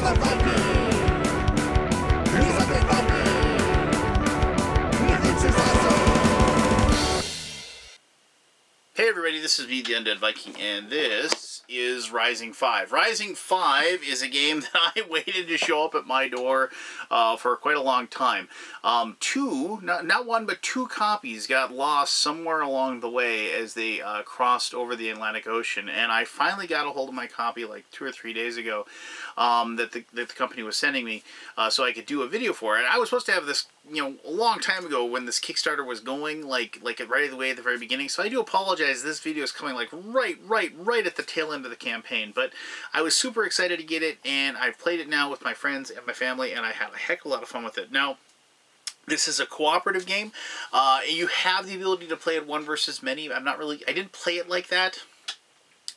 Hey everybody, this is me, the Undead Viking, and this is Rising 5. Rising 5 is a game that I waited to show up at my door for quite a long time. Not one, but two copies got lost somewhere along the way as they crossed over the Atlantic Ocean, and I finally got a hold of my copy like 2 or 3 days ago that the company was sending me so I could do a video for it. I was supposed to have this, you know, a long time ago when this Kickstarter was going, like right away at the very beginning, so I do apologize. This video is coming like right at the tail end of the campaign, but I was super excited to get it, and I've played it now with my friends and my family, and I had a heck of a lot of fun with it. Now, this is a cooperative game. You have the ability to play it one versus many. I didn't play it like that.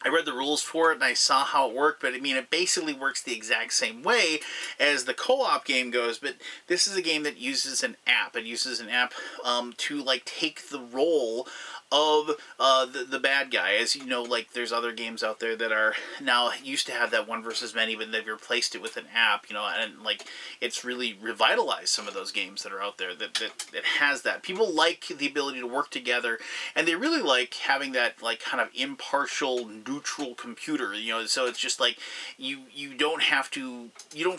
I read the rules for it and I saw how it worked, but I mean, it basically works the exact same way as the co-op game goes, but this is a game that uses an app. It uses an app to like take the role of the bad guy. As you know, like there's other games out there that are now used to have that one versus many, but they've replaced it with an app, you know, and like it's really revitalized some of those games that are out there that has that. People like the ability to work together, and they really like having that like kind of impartial, neutral computer, you know, so it's just like you don't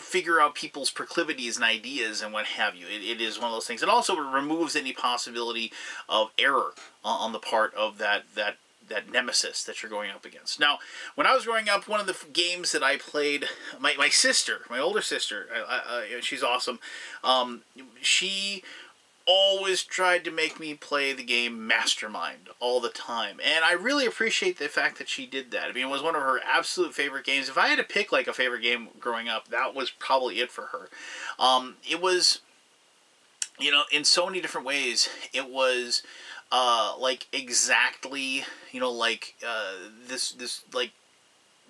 figure out people's proclivities and ideas and what have you. It is one of those things. It also removes any possibility of error on the part of that nemesis that you're going up against. Now, when I was growing up, one of the games that I played, my sister, my older sister, she's awesome, she always tried to make me play the game Mastermind all the time, and I really appreciate the fact that she did that. I mean, it was one of her absolute favorite games. If I had to pick like a favorite game growing up, that was probably it for her. It was, you know, in so many different ways, it was like exactly, you know, like this like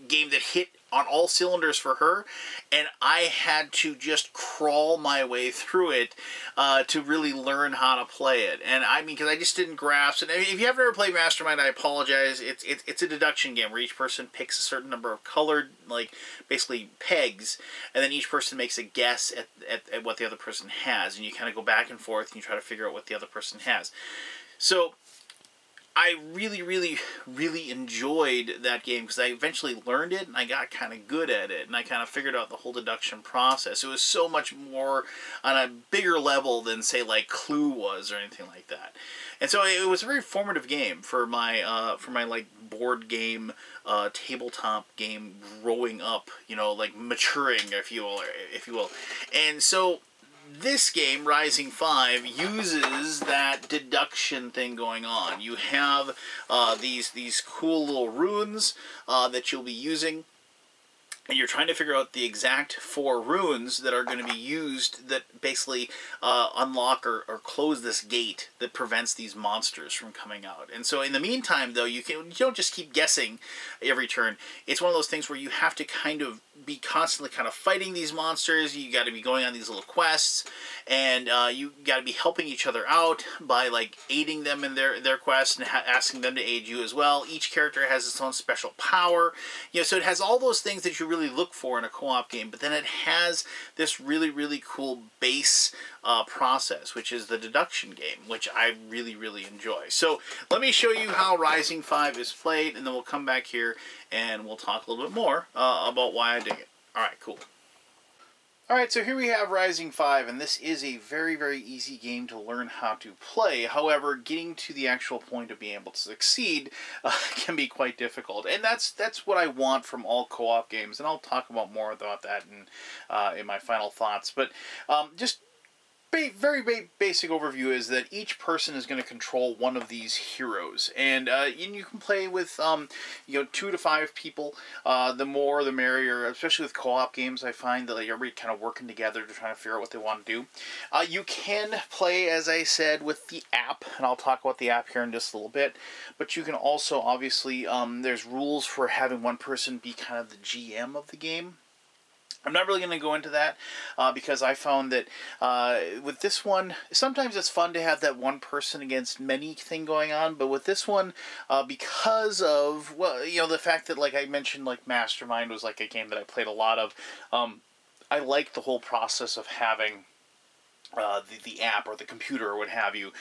game that hit on all cylinders for her, and I had to just crawl my way through it to really learn how to play it. And I mean, because I just didn't grasp it. I mean, if you have never played Mastermind, I apologize. It's a deduction game where each person picks a certain number of colored, like basically pegs, and then each person makes a guess at what the other person has, and you kind of go back and forth and you try to figure out what the other person has. So I really enjoyed that game because I eventually learned it and I got kind of good at it, and I kind of figured out the whole deduction process. It was so much more on a bigger level than, say, like Clue was or anything like that. And so it was a very formative game for my like board game, tabletop game growing up, you know, like maturing, if you will. And so this game, Rising 5, uses that deduction thing going on. You have these cool little runes that you'll be using, and you're trying to figure out the exact 4 runes that are going to be used that basically unlock or close this gate that prevents these monsters from coming out. And so in the meantime, though, you don't just keep guessing every turn. It's one of those things where you have to kind of be constantly kind of fighting these monsters. You got to be going on these little quests, and you got to be helping each other out by like aiding them in their quests and asking them to aid you as well. Each character has its own special power, you know, so it has all those things that you really look for in a co-op game, but then it has this really cool base process, which is the deduction game, which I really enjoy. So let me show you how Rising 5 is played, and then we'll come back here and we'll talk a little bit more about why I dig it. Alright, cool. Alright, so here we have Rising 5, and this is a very easy game to learn how to play. However, getting to the actual point of being able to succeed can be quite difficult. And that's what I want from all co-op games, and I'll talk about more about that in my final thoughts. But just very basic overview is that each person is going to control one of these heroes, and you can play with 2 to 5 people. The more the merrier, especially with co-op games. I find that like everybody kind of working together to try to figure out what they want to do. You can play, as I said, with the app, and I'll talk about the app here in just a little bit. But you can also obviously there's rules for having one person be kind of the GM of the game. I'm not really going to go into that because I found that with this one, sometimes it's fun to have that one person against many thing going on, but with this one, because of, well, you know, the fact that, like I mentioned, like Mastermind was like a game that I played a lot of, I like the whole process of having the app or the computer or what have you,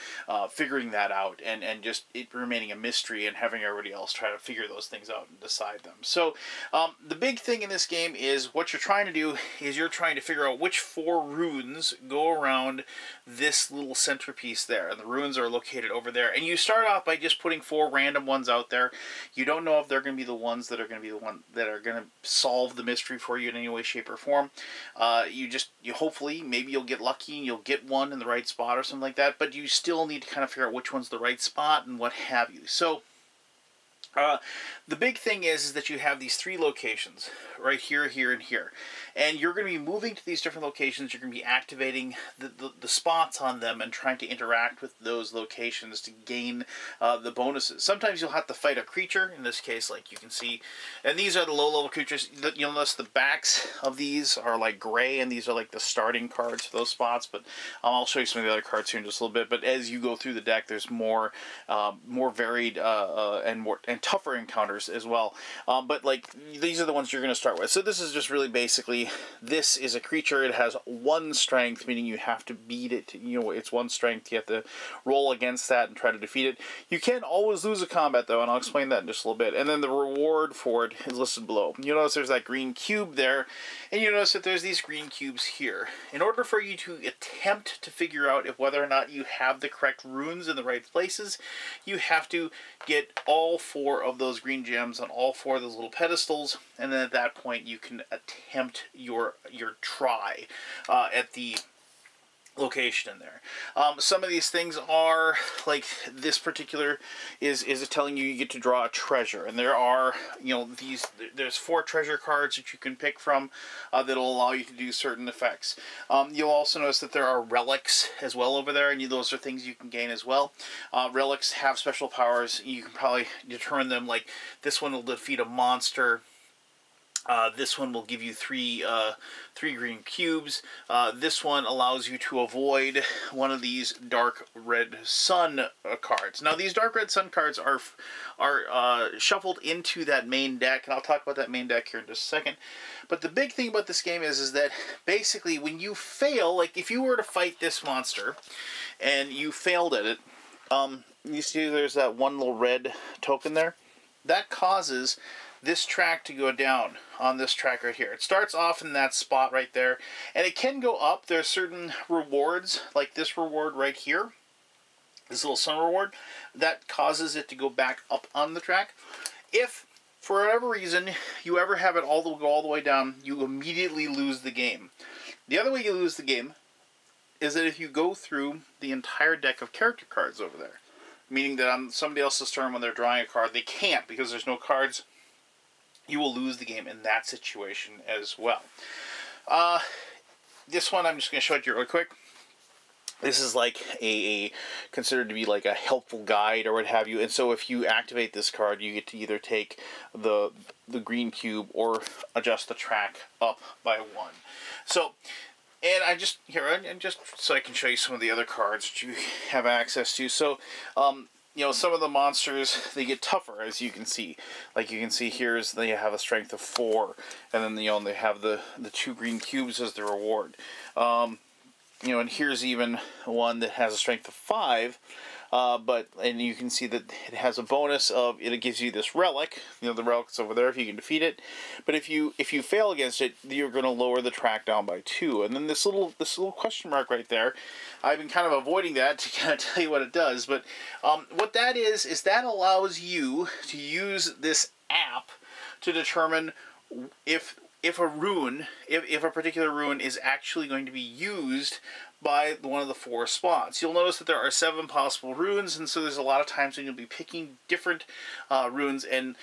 figuring that out, and just it remaining a mystery and having everybody else try to figure those things out and decide them. So the big thing in this game is what you're trying to do is you're trying to figure out which 4 runes go around this little centerpiece there, and the runes are located over there. And you start off by just putting 4 random ones out there. You don't know if they're going to be the ones that are going to be the one that are going to solve the mystery for you in any way, shape, or form. You hopefully maybe you'll get lucky and you'll get one in the right spot or something like that, but you still need to kind of figure out which one's the right spot and what have you. So the big thing is that you have these 3 locations, right here, here, and here. And you're going to be moving to these different locations. You're going to be activating the spots on them and trying to interact with those locations to gain the bonuses. Sometimes you'll have to fight a creature, in this case, like you can see. And these are the low-level creatures. You'll notice the backs of these are like gray, and these are like the starting cards for those spots. But I'll show you some of the other cards here in just a little bit. But as you go through the deck, there's more varied and tougher encounters as well. But like these are the ones you're going to start with. So this is just really basically, this is a creature. It has 1 strength, meaning you have to beat it. You know, it's 1 strength. You have to roll against that and try to defeat it. You can always lose a combat though, and I'll explain that in just a little bit. And then the reward for it is listed below. You notice there's that green cube there, and you notice that there's these green cubes here. In order for you to attempt to figure out if whether or not you have the correct runes in the right places, you have to get all 4 of those green gems on all 4 of those little pedestals, and then at that point you can attempt your try at the location in there. Some of these things are like this particular is telling you get to draw a treasure, and there are, you know, there's 4 treasure cards that you can pick from that'll allow you to do certain effects. You'll also notice that there are relics as well over there, and those are things you can gain as well. Relics have special powers. You can probably determine them, like this one will defeat a monster. This one will give you 3 green cubes. This one allows you to avoid one of these dark red sun cards. Now these dark red sun cards are shuffled into that main deck, and I'll talk about that main deck here in just a second. But the big thing about this game is that basically when you fail, like if you were to fight this monster and you failed at it, you see there's that 1 little red token there. That causes this track to go down on this track right here. It starts off in that spot right there, and it can go up. There's certain rewards, like this reward right here, this little sun reward, that causes it to go back up on the track. If, for whatever reason, you ever have it go all the way down, you immediately lose the game. The other way you lose the game is that if you go through the entire deck of character cards over there, meaning that on somebody else's turn when they're drawing a card, they can't because there's no cards, you will lose the game in that situation as well. This one I'm just going to show it to you really quick. This is like considered to be like a helpful guide or what have you. And so if you activate this card, you get to either take the green cube or adjust the track up by 1. So, and just so I can show you some of the other cards that you have access to. So, you know, some of the monsters, they get tougher, as you can see. Like you can see here, they have a strength of 4, and then, you know, they have the 2 green cubes as the reward. You know, and here's even one that has a strength of 5, and you can see that it has a bonus of, it gives you this relic. You know, the relic's over there if you can defeat it. But if you fail against it, you're going to lower the track down by 2. And then this little question mark right there, I've been kind of avoiding that to kind of tell you what it does. But what that is that allows you to use this app to determine if a particular rune is actually going to be used by one of the 4 spots. You'll notice that there are 7 possible runes, and so there's a lot of times when you'll be picking different runes, and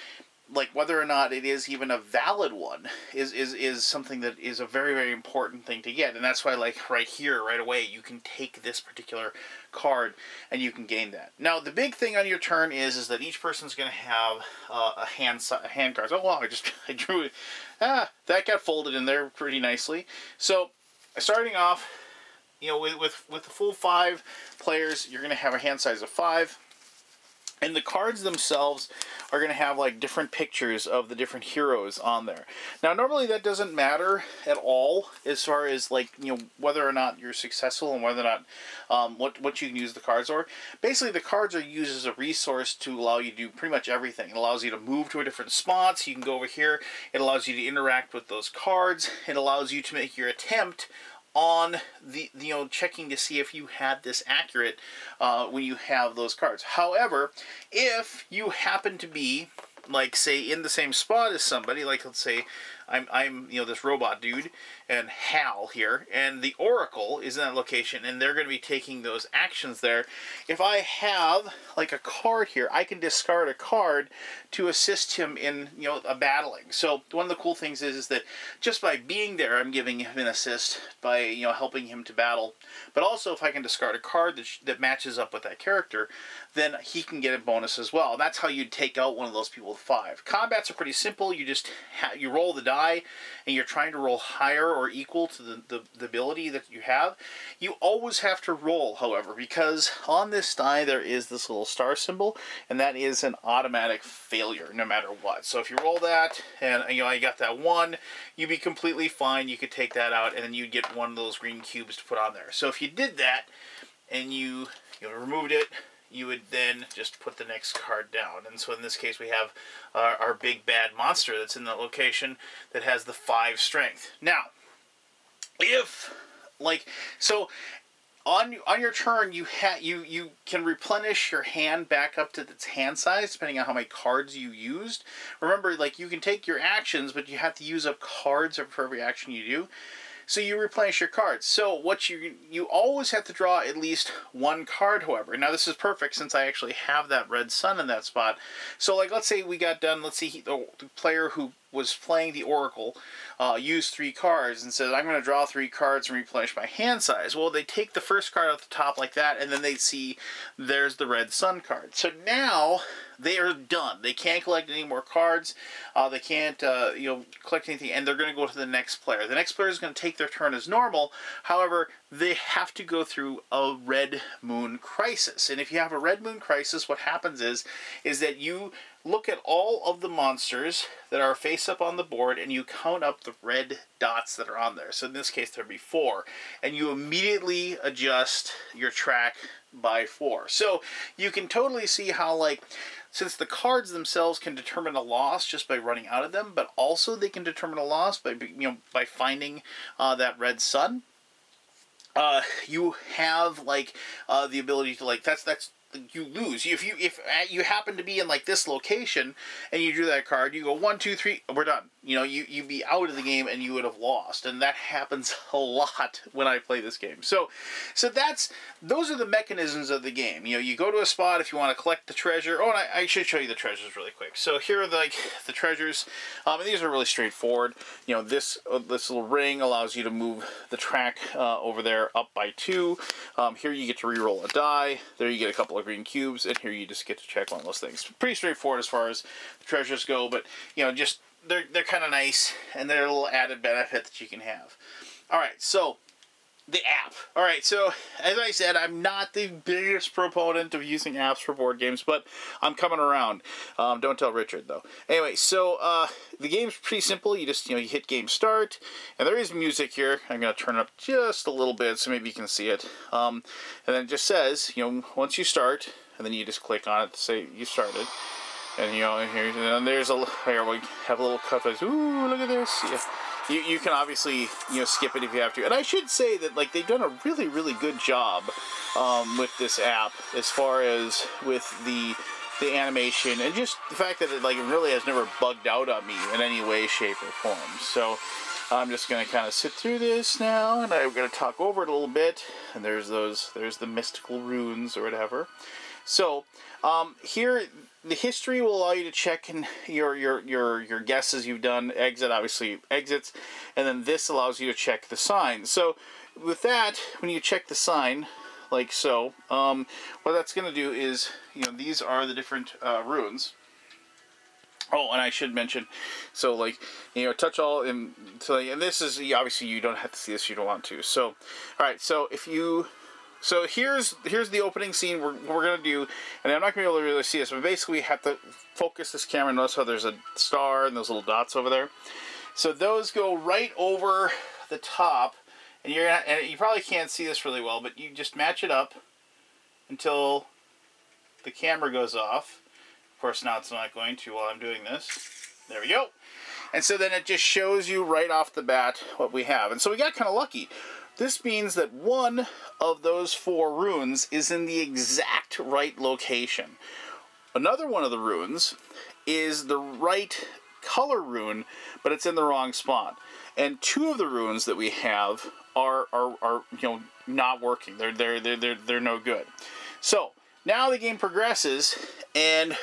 like whether or not it is even a valid one is something that is a very, very important thing to get. And that's why, like right here, right away, you can take this particular card and you can gain that. Now the big thing on your turn is that each person's going to have a hand card. Oh wow, I drew it. That got folded in there pretty nicely. So starting off, you know, with the full 5 players, you're going to have a hand size of 5. And the cards themselves are going to have like different pictures of the different heroes on there. Now, normally that doesn't matter at all as far as like, you know, whether or not you're successful and whether or not what you can use the cards for. Basically, the cards are used as a resource to allow you to do pretty much everything. It allows you to move to a different spot, so you can go over here. It allows you to interact with those cards. It allows you to make your attempt on the, you know, checking to see if you had this accurate when you have those cards. However, if you happen to be, like, say, in the same spot as somebody, like, let's say, I'm you know, this robot dude, and Hal here, and the Oracle is in that location, and they're going to be taking those actions there. If I have, like, a card here, I can discard a card to assist him in, you know, a battling. So one of the cool things is that just by being there, I'm giving him an assist by, you know, helping him to battle. But also, if I can discard a card that matches up with that character, then he can get a bonus as well. And that's how you'd take out one of those people with 5. Combats are pretty simple. You just you roll the die, and you're trying to roll higher or equal to the ability that you have. You always have to roll, however, because on this die there is this little star symbol, and that is an automatic failure no matter what. So if you roll that, and you know, you got that 1, you'd be completely fine. You could take that out, and then you'd get one of those green cubes to put on there. So if you did that, and you removed it, you would then just put the next card down. And so in this case we have our big bad monster that's in the location that has the 5 strength. Now, if, like, so on your turn you can replenish your hand back up to its hand size depending on how many cards you used. Remember, like, you can take your actions, but you have to use up cards for every action you do. So you replenish your cards. So what you always have to draw at least 1 card, however. Now this is perfect since I actually have that red sun in that spot. So, like, let's say we got done, let's see, the player who was playing the Oracle used 3 cards and said, I'm going to draw 3 cards and replenish my hand size. Well, they take the first card off the top like that, and then they see there's the red sun card. So now they are done. They can't collect any more cards. They can't you know, collect anything, and they're going to go to the next player. The next player is going to take their turn as normal. However, they have to go through a Red Moon Crisis. And if you have a Red Moon Crisis, what happens is that you look at all of the monsters that are face up on the board, and you count up the red dots that are on there. So in this case, there'd be 4. And you immediately adjust your track by 4. So you can totally see how, like, since the cards themselves can determine a loss just by running out of them, but also they can determine a loss by, you know, by finding that red sun. You have, like, the ability to, like, that's you lose. If you happen to be in, like, this location and you drew that card, you go 1, 2, 3, we're done. You know, you'd be out of the game and you would have lost, and that happens a lot when I play this game. So those are the mechanisms of the game. You know, you go to a spot if you want to collect the treasure. Oh, and I should show you the treasures really quick. So here are the treasures. And these are really straightforward. You know, this little ring allows you to move the track over there up by 2. Here you get to re-roll a die. There you get a couple of green cubes, and here you just get to check one of those things. Pretty straightforward as far as the treasures go, but, you know, just they're kind of nice, and they're a little added benefit that you can have. All right, so the app. All right, so as I said, I'm not the biggest proponent of using apps for board games, but I'm coming around. Don't tell Richard, though. Anyway, so the game's pretty simple. You just, you know, you hit game start, and there is music here. I'm going to turn it up just a little bit so maybe you can see it. And then it just says, you know, once you start, and then you just click on it to say you started. And, you know, and there's here we have a little cut. Ooh, look at this. Yeah. You can obviously, you know, skip it if you have to. And I should say that, like, they've done a really, really good job with this app as far as with the animation and just the fact that it, like, it really has never bugged out on me in any way, shape, or form. So I'm just going to kind of sit through this now, and I'm going to talk over it a little bit. And there's the mystical runes or whatever. So here, the history will allow you to check in your guesses you've done. Exit, obviously, exits. And then this allows you to check the sign. So with that, when you check the sign, like so, what that's going to do is, you know, these are the different runes. Oh, and I should mention, so, like, you know, touch all, and this is, obviously you don't have to see this if you don't want to. So, alright, so if you So here's the opening scene we're going to do, and I'm not going to be able to really see this, but basically we have to focus this camera. Notice how there's a star and those little dots over there. So those go right over the top, and you probably can't see this really well, but you just match it up until the camera goes off. Of course, now it's not going to while I'm doing this. There we go. And so then it just shows you right off the bat what we have. And so we got kind of lucky. This means that one of those 4 runes is in the exact right location. Another one of the runes is the right color rune, but it's in the wrong spot. And 2 of the runes that we have are not working. They're no good. So now the game progresses, and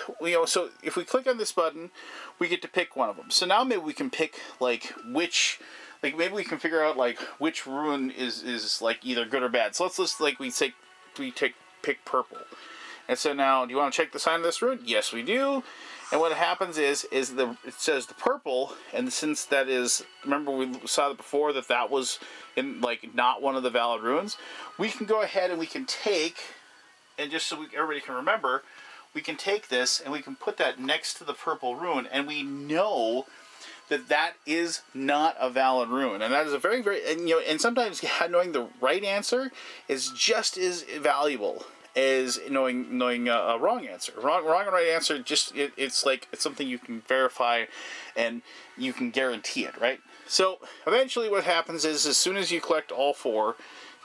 so if we click on this button, we get to pick one of them. So now maybe we can pick maybe we can figure out which rune is like either good or bad. So let's just pick purple. And so now, do you want to check the sign of this rune? Yes, we do. And what happens is it says the purple, and since that is, remember we saw that before that was in not one of the valid runes, we can go ahead and we can take, and just so everybody can remember, we can take this and we can put that next to the purple rune, and we know that is not a valid rune. And that is a very, very, and sometimes knowing the right answer is just as valuable as knowing a wrong answer. Wrong and right answer, it's something you can verify and you can guarantee it, right? So eventually what happens is, as soon as you collect all 4,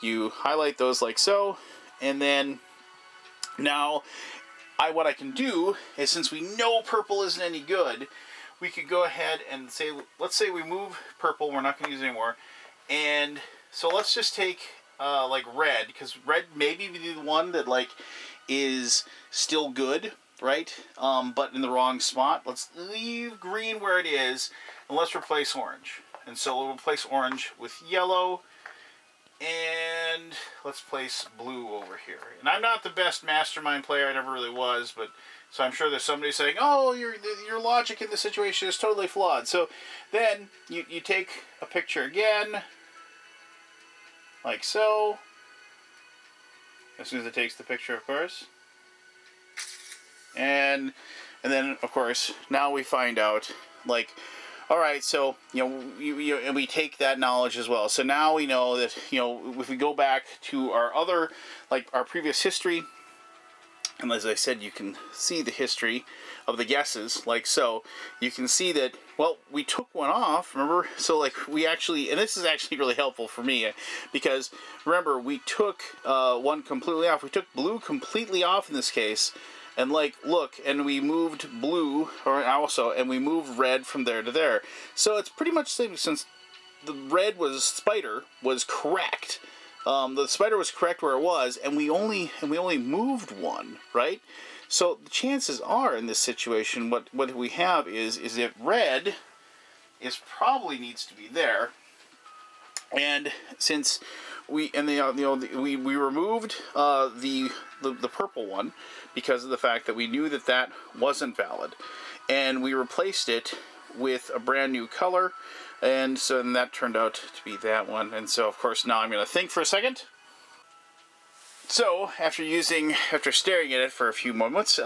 you highlight those like so, and then now what I can do is, since we know purple isn't any good, we could go ahead and say, let's say we move purple, we're not going to use it anymore, and so let's just take red, because red maybe be the one that is still good, right? But in the wrong spot. Let's leave green where it is, and let's replace orange. And so we'll replace orange with yellow, and let's place blue over here. And I'm not the best mastermind player, I never really was, but so I'm sure there's somebody saying, oh, your logic in this situation is totally flawed. So then you take a picture again, like so, as soon as it takes the picture, of course. And then, of course, now we find out, all right, so, and we take that knowledge as well. So now we know that, if we go back to our our previous history, and as I said, you can see the history of the guesses, like so. You can see that, well, we took one off, remember? So, we actually, and this is actually really helpful for me, because, remember, we took one completely off. We took blue completely off in this case, and, look, and we moved blue, and we moved red from there to there. So it's pretty much the same, since the red spider was correct. The spider was correct where it was, and we only moved one, right? So the chances are in this situation, what we have is that red probably needs to be there, and since we removed the purple one because of the fact that we knew that wasn't valid, and we replaced it with a brand new color. And so then that turned out to be that one. And so, of course, now I'm going to think for a second. So, after staring at it for a few moments,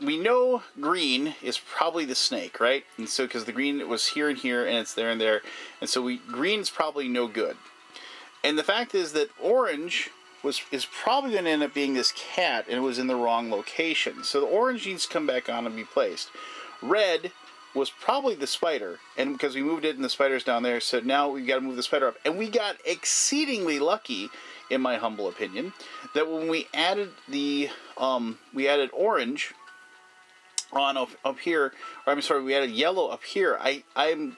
we know green is probably the snake, right? And so, because the green was here and here, and it's there and there. And so, green is probably no good. And the fact is that orange is probably going to end up being this cat, and it was in the wrong location. So, the orange needs to come back on and be placed. Red was probably the spider, and because we moved it and the spider's down there, so now we've got to move the spider up. And we got exceedingly lucky, in my humble opinion, that when we added we added orange on up here, or I'm sorry, we added yellow up here.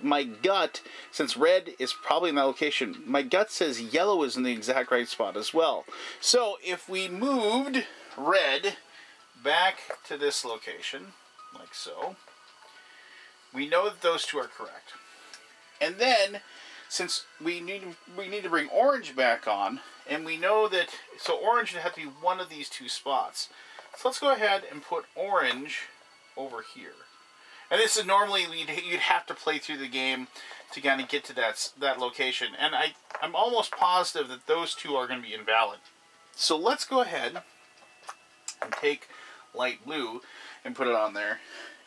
My gut, since red is probably in that location, my gut says yellow is in the exact right spot as well. So if we moved red back to this location, like so, we know that those 2 are correct. And then, since we need to bring orange back on, and we know that, so orange would have to be one of these 2 spots. So let's go ahead and put orange over here. And this is normally, you'd have to play through the game to kind of get to that location. And I'm almost positive that those 2 are going to be invalid. So let's go ahead and take light blue and put it on there.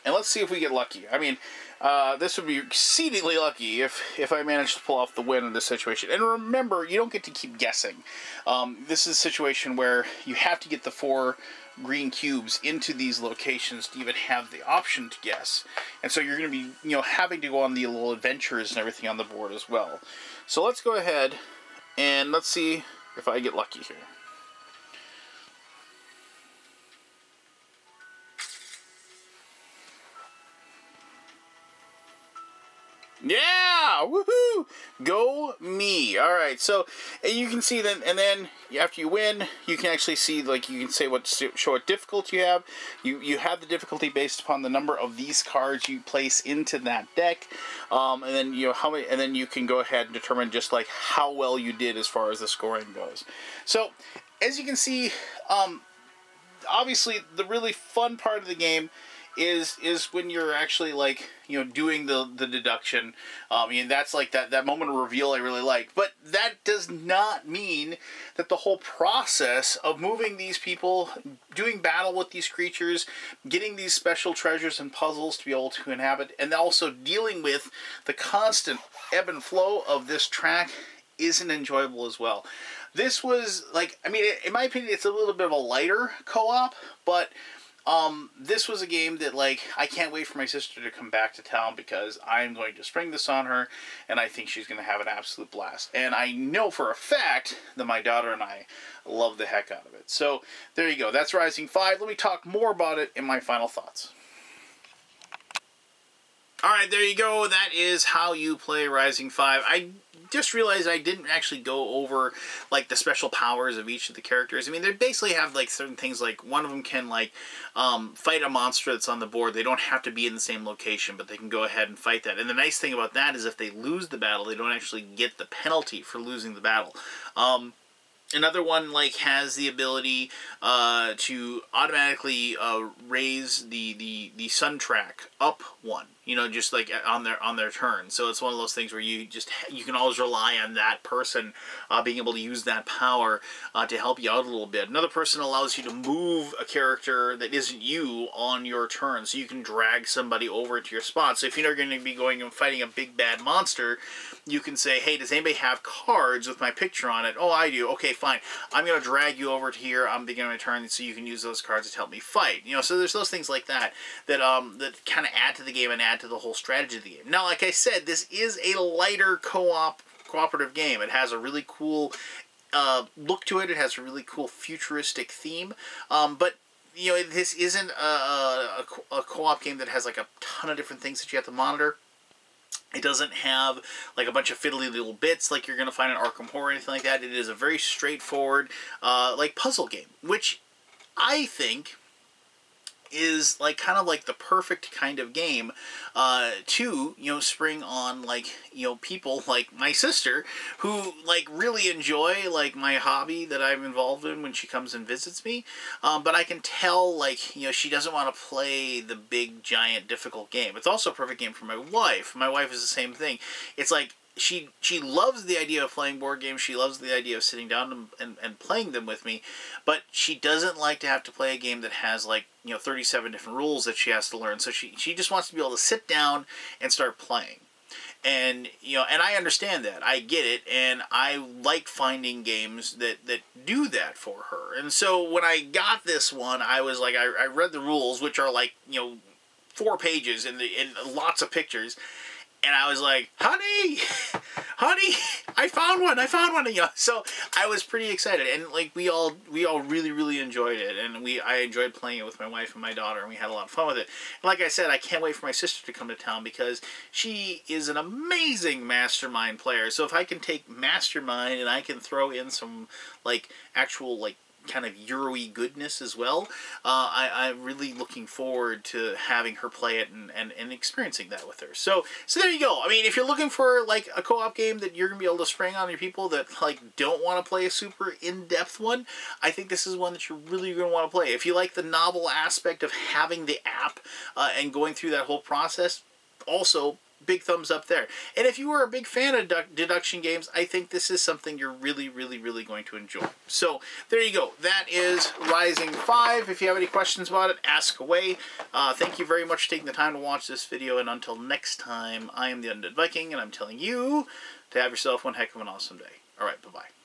And let's see if we get lucky. I mean, this would be exceedingly lucky if I managed to pull off the win in this situation. And remember, you don't get to keep guessing. This is a situation where you have to get the 4 green cubes into these locations to even have the option to guess. And so you're going to be, having to go on the little adventures and everything on the board as well. So let's go ahead and let's see if I get lucky here. Yeah! Woohoo! Go me! Alright, so you can see then, and then after you win, you can actually see, like, you can say show what difficulty you have. You have the difficulty based upon the number of these cards you place into that deck. And then, how many, and then you can go ahead and determine just, like, how well you did as far as the scoring goes. So, as you can see, obviously, the really fun part of the game is when you're actually, like, doing the deduction. That's like that moment of reveal I really like. But that does not mean that the whole process of moving these people, doing battle with these creatures, getting these special treasures and puzzles to be able to inhabit, and also dealing with the constant ebb and flow of this track isn't enjoyable as well. This was, like, in my opinion, it's a little bit of a lighter co-op, but this was a game that, like, I can't wait for my sister to come back to town because I'm going to spring this on her, and I think she's going to have an absolute blast. And I know for a fact that my daughter and I love the heck out of it. So, there you go. That's Rising 5. Let me talk more about it in my final thoughts. Alright, there you go. That is how you play Rising 5. I just realized I didn't actually go over, like, the special powers of each of the characters. They basically have, like, certain things, like, one of them can, like, fight a monster that's on the board. They don't have to be in the same location, but they can go ahead and fight that. And the nice thing about that is if they lose the battle, they don't actually get the penalty for losing the battle. Another one, like, has the ability to automatically raise the sun track up 1. Just like on their turn. So it's one of those things where you can always rely on that person being able to use that power to help you out a little bit. Another person allows you to move a character that isn't you on your turn, so you can drag somebody over to your spot. So if you're going to be going and fighting a big bad monster, you can say, hey, does anybody have cards with my picture on it? Oh, I do. Okay, fine. I'm going to drag you over to here. I'm beginning my turn, so you can use those cards to help me fight. So there's those things like that that kind of add to the game and add to the whole strategy of the game. Now, like I said, this is a lighter cooperative game. It has a really cool look to it. It has a really cool futuristic theme. But this isn't a co-op game that has, like, a ton of different things that you have to monitor. It doesn't have, like, a bunch of fiddly little bits like you're going to find in Arkham Horror or anything like that. It is a very straightforward, like, puzzle game, which I think is, like, kind of like the perfect kind of game to, spring on, like, people like my sister who, like, really enjoy, like, my hobby that I'm involved in when she comes and visits me. But I can tell, like, she doesn't want to play the big, giant, difficult game. It's also a perfect game for my wife. My wife is the same thing. It's like, she loves the idea of playing board games. She loves the idea of sitting down and playing them with me. But she doesn't like to have to play a game that has, like, 37 different rules that she has to learn. So she just wants to be able to sit down and start playing. And, and I understand that. I get it. And I like finding games that do that for her. And so when I got this one, I was like, I read the rules, which are, like, 4 pages and lots of pictures. And I was like, honey, I found one. So I was pretty excited, and, like, we all really, really enjoyed it, and I enjoyed playing it with my wife and my daughter, and we had a lot of fun with it. And like I said, I can't wait for my sister to come to town because she is an amazing Mastermind player. So if I can take Mastermind and I can throw in some, like, actual, like, kind of Euro-y goodness as well, I'm really looking forward to having her play it and experiencing that with her. So there you go. If you're looking for, like, a co-op game that you're going to be able to spring on your people that, like, don't want to play a super in-depth one, I think this is one that you're really going to want to play. If you like the novel aspect of having the app and going through that whole process, also big thumbs up there. And if you are a big fan of deduction games, I think this is something you're really, really, really going to enjoy. So there you go. That is Rising 5. If you have any questions about it, ask away. Thank you very much for taking the time to watch this video. And until next time, I am the Undead Viking, and I'm telling you to have yourself one heck of an awesome day. All right, bye-bye.